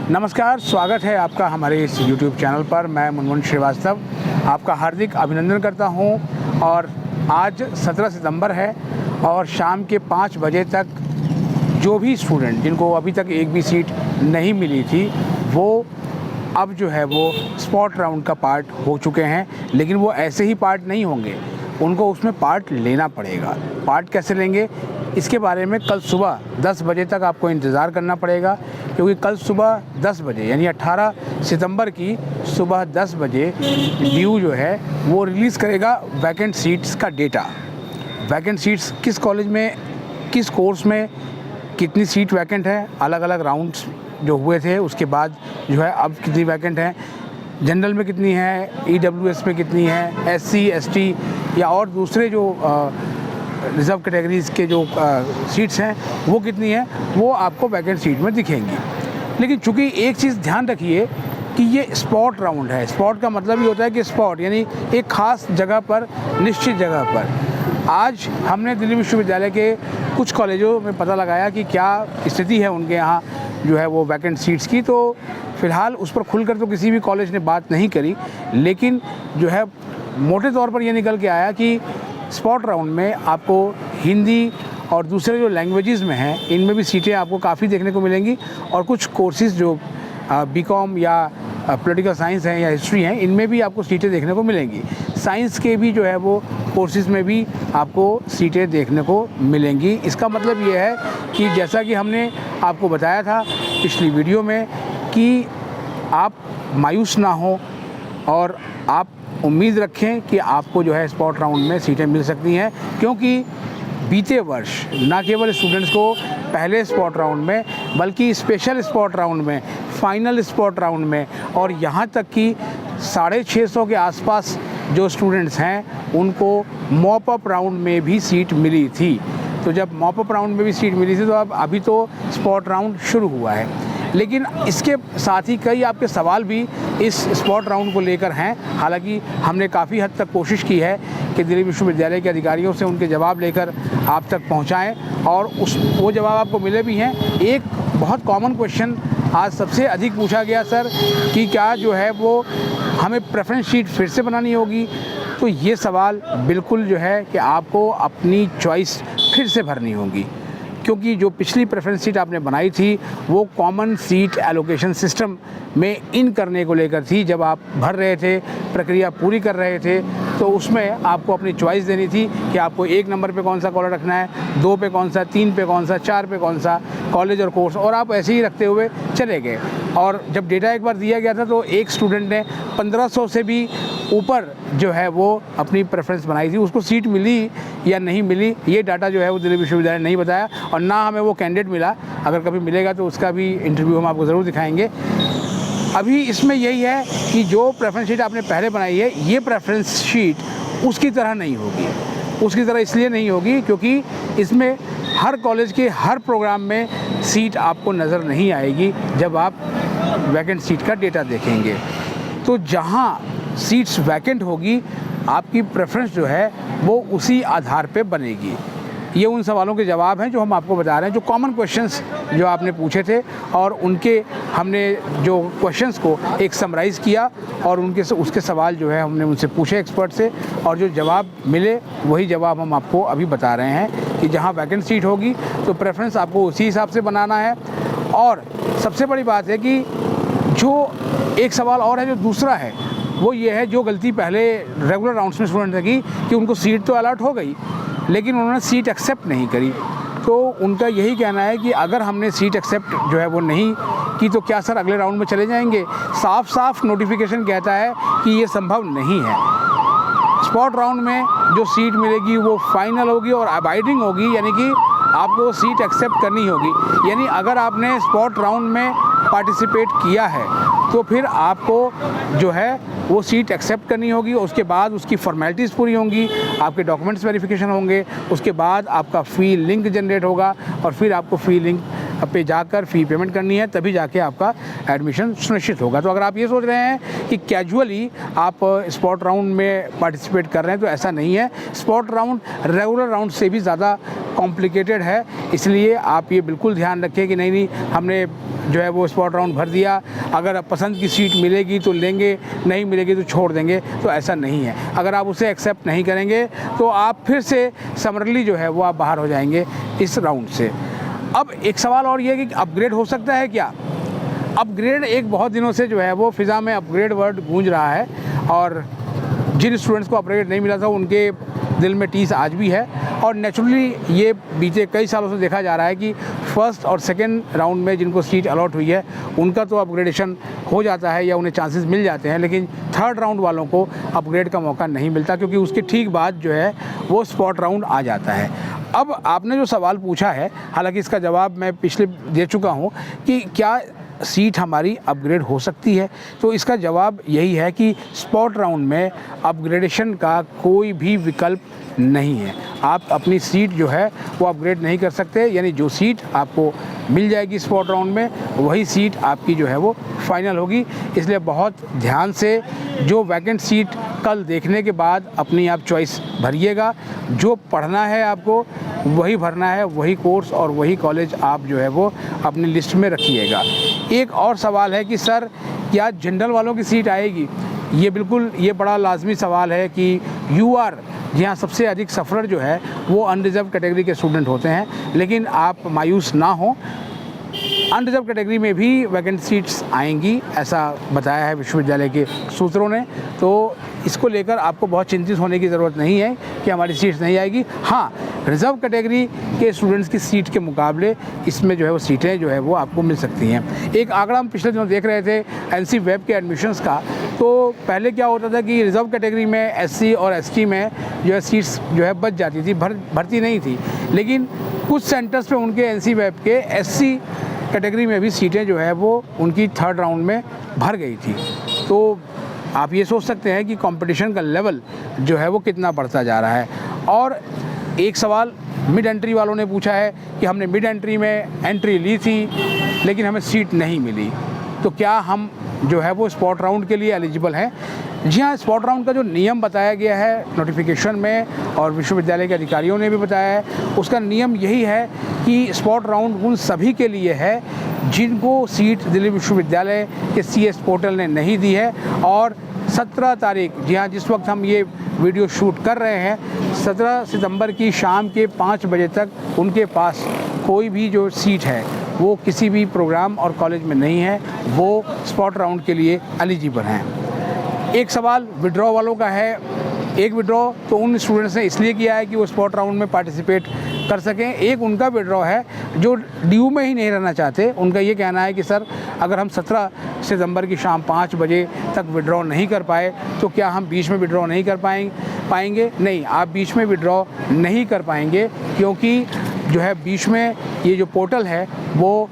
नमस्कार, स्वागत है आपका हमारे इस YouTube चैनल पर। मैं मुनमुन श्रीवास्तव आपका हार्दिक अभिनंदन करता हूं। और आज 17 सितंबर है और शाम के 5 बजे तक जो भी स्टूडेंट जिनको अभी तक एक भी सीट नहीं मिली थी वो अब जो है वो स्पॉट राउंड का पार्ट हो चुके हैं। लेकिन वो ऐसे ही पार्ट नहीं होंगे, उनको उसमें पार्ट लेना पड़ेगा। पार्ट कैसे लेंगे इसके बारे में कल सुबह 10 बजे तक आपको इंतज़ार करना पड़ेगा, क्योंकि कल सुबह 10 बजे यानी 18 सितंबर की सुबह 10 बजे ड्यू जो है वो रिलीज़ करेगा वैकेंट सीट्स का डेटा। वैकेंट सीट्स किस कॉलेज में, किस कोर्स में कितनी सीट वैकेंट है, अलग अलग राउंड्स जो हुए थे उसके बाद जो है अब कितनी वैकेंट है, जनरल में कितनी है, EWS में कितनी है, SC ST या और दूसरे जो रिज़र्व कैटेगरीज़ के जो सीट्स हैं वो कितनी है, वो आपको वैकेंट सीट में दिखेंगी। लेकिन चूँकि एक चीज़ ध्यान रखिए कि ये स्पॉट राउंड है। स्पॉट का मतलब ये होता है कि स्पॉट यानी एक ख़ास जगह पर, निश्चित जगह पर। आज हमने दिल्ली विश्वविद्यालय के कुछ कॉलेजों में पता लगाया कि क्या स्थिति है उनके यहाँ जो है वो वैकेंट सीट्स की। तो फ़िलहाल उस पर खुलकर तो किसी भी कॉलेज ने बात नहीं करी, लेकिन जो है मोटे तौर पर ये निकल के आया कि स्पॉट राउंड में आपको हिंदी और दूसरे जो लैंग्वेजेस में हैं इनमें भी सीटें आपको काफ़ी देखने को मिलेंगी। और कुछ कोर्सेज़ जो BCom या पॉलिटिकल साइंस हैं या हिस्ट्री हैं इनमें भी आपको सीटें देखने को मिलेंगी। साइंस के भी जो है वो कोर्सेज़ में भी आपको सीटें देखने को मिलेंगी। इसका मतलब ये है कि जैसा कि हमने आपको बताया था पिछली वीडियो में कि आप मायूस ना हो और आप उम्मीद रखें कि आपको जो है स्पॉट राउंड में सीटें मिल सकती हैं, क्योंकि बीते वर्ष ना केवल स्टूडेंट्स को पहले स्पॉट राउंड में बल्कि स्पेशल स्पॉट राउंड में, फाइनल स्पॉट राउंड में और यहाँ तक कि 650 के आसपास जो स्टूडेंट्स हैं उनको मॉप अप राउंड में भी सीट मिली थी। तो जब मॉप अप राउंड में भी सीट मिली थी तो अब अभी तो स्पॉट राउंड शुरू हुआ है। लेकिन इसके साथ ही कई आपके सवाल भी इस स्पॉट राउंड को लेकर हैं। हालांकि हमने काफ़ी हद तक कोशिश की है कि दिल्ली विश्वविद्यालय के अधिकारियों से उनके जवाब लेकर आप तक पहुंचाएं और वो जवाब आपको मिले भी हैं। एक बहुत कॉमन क्वेश्चन आज सबसे अधिक पूछा गया, सर कि क्या जो है वो हमें प्रेफरेंस शीट फिर से बनानी होगी। तो ये सवाल बिल्कुल जो है कि आपको अपनी चॉइस फिर से भरनी होगी, क्योंकि जो पिछली प्रेफरेंस सीट आपने बनाई थी वो कॉमन सीट एलोकेशन सिस्टम में इन करने को लेकर थी। जब आप भर रहे थे, प्रक्रिया पूरी कर रहे थे, तो उसमें आपको अपनी चॉइस देनी थी कि आपको 1 नंबर पे कौन सा कॉलेज रखना है, 2 पे कौन सा, 3 पे कौन सा, 4 पे कौन सा कॉलेज और कोर्स, और आप ऐसे ही रखते हुए चले गए। और जब डेटा एक बार दिया गया था तो एक स्टूडेंट ने 1500 से भी ऊपर जो है वो अपनी प्रेफरेंस बनाई थी। उसको सीट मिली या नहीं मिली ये डाटा जो है वो दिल्ली विश्वविद्यालय ने नहीं बताया, और ना हमें वो कैंडिडेट मिला। अगर कभी मिलेगा तो उसका भी इंटरव्यू हम आपको ज़रूर दिखाएंगे। अभी इसमें यही है कि जो प्रेफरेंस शीट आपने पहले बनाई है ये प्रेफरेंस शीट उसकी तरह नहीं होगी। उसकी तरह इसलिए नहीं होगी क्योंकि इसमें हर कॉलेज के हर प्रोग्राम में सीट आपको नज़र नहीं आएगी। जब आप वैकेंट सीट का डेटा देखेंगे तो जहाँ सीट्स वैकेंट होगी आपकी प्रेफरेंस जो है वो उसी आधार पे बनेगी। ये उन सवालों के जवाब हैं जो हम आपको बता रहे हैं, जो कॉमन क्वेश्चंस जो आपने पूछे थे, और उनके हमने जो क्वेश्चंस को एक समराइज़ किया और उसके सवाल जो है हमने उनसे पूछे एक्सपर्ट से, और जो जवाब मिले वही जवाब हम आपको अभी बता रहे हैं कि जहाँ वैकेंट सीट होगी तो प्रेफरेंस आपको उसी हिसाब से बनाना है। और सबसे बड़ी बात है कि जो एक सवाल और है, जो दूसरा है वो ये है, जो गलती पहले रेगुलर राउंड्स में स्टूडेंट ने की कि उनको सीट तो अलॉट हो गई लेकिन उन्होंने सीट एक्सेप्ट नहीं करी। तो उनका यही कहना है कि अगर हमने सीट एक्सेप्ट जो है वो नहीं की तो क्या सर अगले राउंड में चले जाएंगे। साफ साफ नोटिफिकेशन कहता है कि ये संभव नहीं है। स्पॉट राउंड में जो सीट मिलेगी वो फाइनल होगी और अबाइडिंग होगी, यानी कि आपको सीट एक्सेप्ट करनी होगी। यानी अगर आपने स्पॉट राउंड में पार्टिसिपेट किया है तो फिर आपको जो है वो सीट एक्सेप्ट करनी होगी। उसके बाद उसकी फॉर्मेलिटीज़ पूरी होंगी, आपके डॉक्यूमेंट्स वेरिफिकेशन होंगे, उसके बाद आपका फ़ी लिंक जनरेट होगा और फिर आपको फ़ी लिंक पे जाकर फ़ी पेमेंट करनी है, तभी जाके आपका एडमिशन सुनिश्चित होगा। तो अगर आप ये सोच रहे हैं कि कैजुअली आप स्पॉट राउंड में पार्टिसिपेट कर रहे हैं तो ऐसा नहीं है। स्पॉट राउंड रेगुलर राउंड से भी ज़्यादा कॉम्प्लिकेटेड है, इसलिए आप ये बिल्कुल ध्यान रखें कि नहीं हमने जो है वो स्पॉट राउंड भर दिया, अगर पसंद की सीट मिलेगी तो लेंगे, नहीं मिलेगी तो छोड़ देंगे, तो ऐसा नहीं है। अगर आप उसे एक्सेप्ट नहीं करेंगे तो आप फिर से समरली जो है वो आप बाहर हो जाएंगे इस राउंड से। अब एक सवाल और ये है कि अपग्रेड हो सकता है क्या? अपग्रेड एक बहुत दिनों से जो है वो फ़िज़ा में अपग्रेड वर्ड गूंज रहा है, और जिन स्टूडेंट्स को अपग्रेड नहीं मिला था उनके दिल में टीस आज भी है। और नेचुरली ये बीते कई सालों से देखा जा रहा है कि फर्स्ट और सेकेंड राउंड में जिनको सीट अलॉट हुई है उनका तो अपग्रेडेशन हो जाता है या उन्हें चांसेस मिल जाते हैं, लेकिन थर्ड राउंड वालों को अपग्रेड का मौका नहीं मिलता, क्योंकि उसके ठीक बाद जो है वो स्पॉट राउंड आ जाता है। अब आपने जो सवाल पूछा है, हालांकि इसका जवाब मैं पिछले दे चुका हूँ कि क्या सीट हमारी अपग्रेड हो सकती है, तो इसका जवाब यही है कि स्पॉट राउंड में अपग्रेडेशन का कोई भी विकल्प नहीं है। आप अपनी सीट जो है वो अपग्रेड नहीं कर सकते, यानी जो सीट आपको मिल जाएगी स्पॉट राउंड में वही सीट आपकी जो है वो फाइनल होगी। इसलिए बहुत ध्यान से जो वैकेंट सीट कल देखने के बाद अपनी आप चॉइस भरिएगा। जो पढ़ना है आपको वही भरना है, वही कोर्स और वही कॉलेज आप जो है वो अपनी लिस्ट में रखिएगा। एक और सवाल है कि सर क्या जनरल वालों की सीट आएगी? ये बिल्कुल ये बड़ा लाजमी सवाल है कि यूआर जहाँ सबसे अधिक सफ़रर जो है वो अनरिजर्व कैटेगरी के स्टूडेंट होते हैं, लेकिन आप मायूस ना हो, अनरिजर्व कैटेगरी में भी वैकेंट सीट्स आएंगी, ऐसा बताया है विश्वविद्यालय के सूत्रों ने। तो इसको लेकर आपको बहुत चिंतित होने की ज़रूरत नहीं है कि हमारी सीट्स नहीं आएगी। हाँ, रिज़र्व कैटेगरी के स्टूडेंट्स की सीट के मुकाबले इसमें जो है वो सीटें जो है वो आपको मिल सकती हैं। एक आंकड़ा हम पिछले दिनों देख रहे थे एनसी वेब के एडमिशन्स का, तो पहले क्या होता था कि रिज़र्व कैटेगरी में एससी और एसटी में जो है सीट्स जो है बच जाती थी, भर्ती नहीं थी, लेकिन कुछ सेंटर्स पे उनके एनसी वेब के एससी कैटेगरी में भी सीटें जो है वो उनकी थर्ड राउंड में भर गई थी। तो आप ये सोच सकते हैं कि कंपटीशन का लेवल जो है वो कितना बढ़ता जा रहा है। और एक सवाल मिड एंट्री वालों ने पूछा है कि हमने मिड एंट्री में एंट्री ली थी लेकिन हमें सीट नहीं मिली, तो क्या हम जो है वो स्पॉट राउंड के लिए एलिजिबल हैं? जी हाँ, स्पॉट राउंड का जो नियम बताया गया है नोटिफिकेशन में और विश्वविद्यालय के अधिकारियों ने भी बताया है, उसका नियम यही है कि स्पॉट राउंड उन सभी के लिए है जिनको सीट दिल्ली विश्वविद्यालय के सीएस पोर्टल ने नहीं दी है। और 17 तारीख, जी हाँ, जिस वक्त हम ये वीडियो शूट कर रहे हैं, 17 सितंबर की शाम के 5 बजे तक उनके पास कोई भी जो सीट है वो किसी भी प्रोग्राम और कॉलेज में नहीं है, वो स्पॉट राउंड के लिए एलिजिबल हैं। एक सवाल विड्रॉ वालों का है। एक विड्रॉ तो उन स्टूडेंट्स ने इसलिए किया है कि वो स्पॉट राउंड में पार्टिसिपेट कर सकें। एक उनका विड्रॉ है जो ड्यू में ही नहीं रहना चाहते। उनका ये कहना है कि सर अगर हम 17 सितंबर की शाम 5 बजे तक विड्रॉ नहीं कर पाए तो क्या हम बीच में विड्रॉ नहीं कर पाएंगे? नहीं, आप बीच में विड्रॉ नहीं कर पाएंगे, क्योंकि जो है बीच में ये जो पोर्टल है वो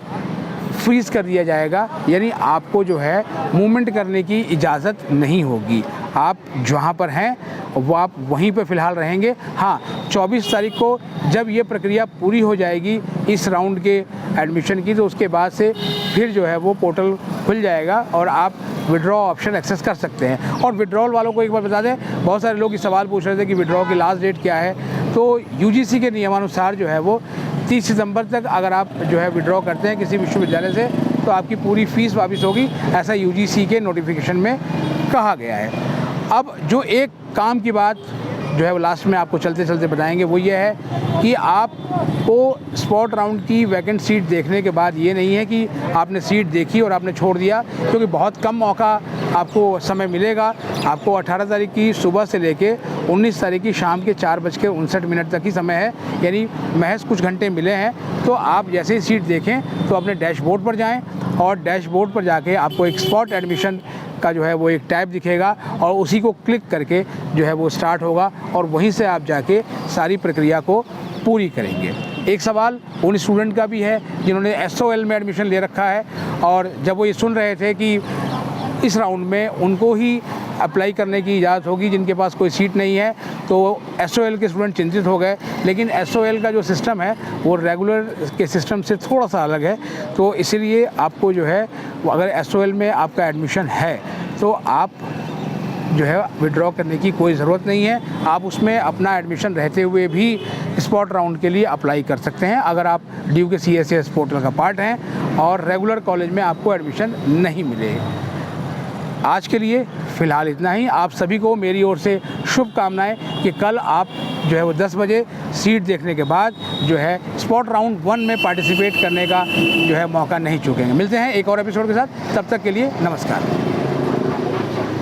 फ्रीज़ कर दिया जाएगा, यानी आपको जो है मूवमेंट करने की इजाज़त नहीं होगी। आप जहाँ पर हैं वो आप वहीं पर फ़िलहाल रहेंगे। हाँ, 24 तारीख को जब ये प्रक्रिया पूरी हो जाएगी इस राउंड के एडमिशन की, तो उसके बाद से फिर जो है वो पोर्टल खुल जाएगा और आप विड्रॉ ऑप्शन एक्सेस कर सकते हैं। और विड्रॉल वालों को एक बार बता दें, बहुत सारे लोग ये सवाल पूछ रहे थे कि विड्रॉ की लास्ट डेट क्या है। तो यूजीसी के नियमानुसार जो है वो 30 सितंबर तक अगर आप जो है विड्रॉ करते हैं किसी विश्वविद्यालय से तो आपकी पूरी फ़ीस वापस होगी, ऐसा यूजीसी के नोटिफिकेशन में कहा गया है। अब जो एक काम की बात जो है वो लास्ट में आपको चलते चलते बताएंगे, वो ये है कि आपको स्पॉट राउंड की वैकेंट सीट देखने के बाद ये नहीं है कि आपने सीट देखी और आपने छोड़ दिया, क्योंकि बहुत कम मौका आपको समय मिलेगा। आपको 18 तारीख की सुबह से लेके 19 तारीख की शाम के 4:59 तक ही समय है, यानी महज कुछ घंटे मिले हैं। तो आप जैसे ही सीट देखें तो अपने डैशबोर्ड पर जाएं और डैशबोर्ड पर जाके आपको एक स्पॉट एडमिशन का जो है वो एक टैब दिखेगा और उसी को क्लिक करके जो है वो स्टार्ट होगा और वहीं से आप जाके सारी प्रक्रिया को पूरी करेंगे। एक सवाल उन स्टूडेंट का भी है जिन्होंने SOL में एडमिशन ले रखा है और जब वो ये सुन रहे थे कि इस राउंड में उनको ही अप्लाई करने की इजाज़त होगी जिनके पास कोई सीट नहीं है, तो SOL के स्टूडेंट चिंतित हो गए। लेकिन SOL का जो सिस्टम है वो रेगुलर के सिस्टम से थोड़ा सा अलग है, तो इसीलिए आपको जो है अगर SOL में आपका एडमिशन है तो आप जो है विड्रॉ करने की कोई ज़रूरत नहीं है। आप उसमें अपना एडमिशन रहते हुए भी स्पॉट राउंड के लिए अप्लाई कर सकते हैं अगर आप ड्यू के CSS पोर्टल का पार्ट हैं और रेगुलर कॉलेज में आपको एडमिशन नहीं मिले। आज के लिए फ़िलहाल इतना ही। आप सभी को मेरी ओर से शुभकामनाएं कि कल आप जो है वो 10 बजे सीट देखने के बाद जो है स्पॉट राउंड 1 में पार्टिसिपेट करने का जो है मौका नहीं चूकेंगे। मिलते हैं एक और एपिसोड के साथ, तब तक के लिए नमस्कार।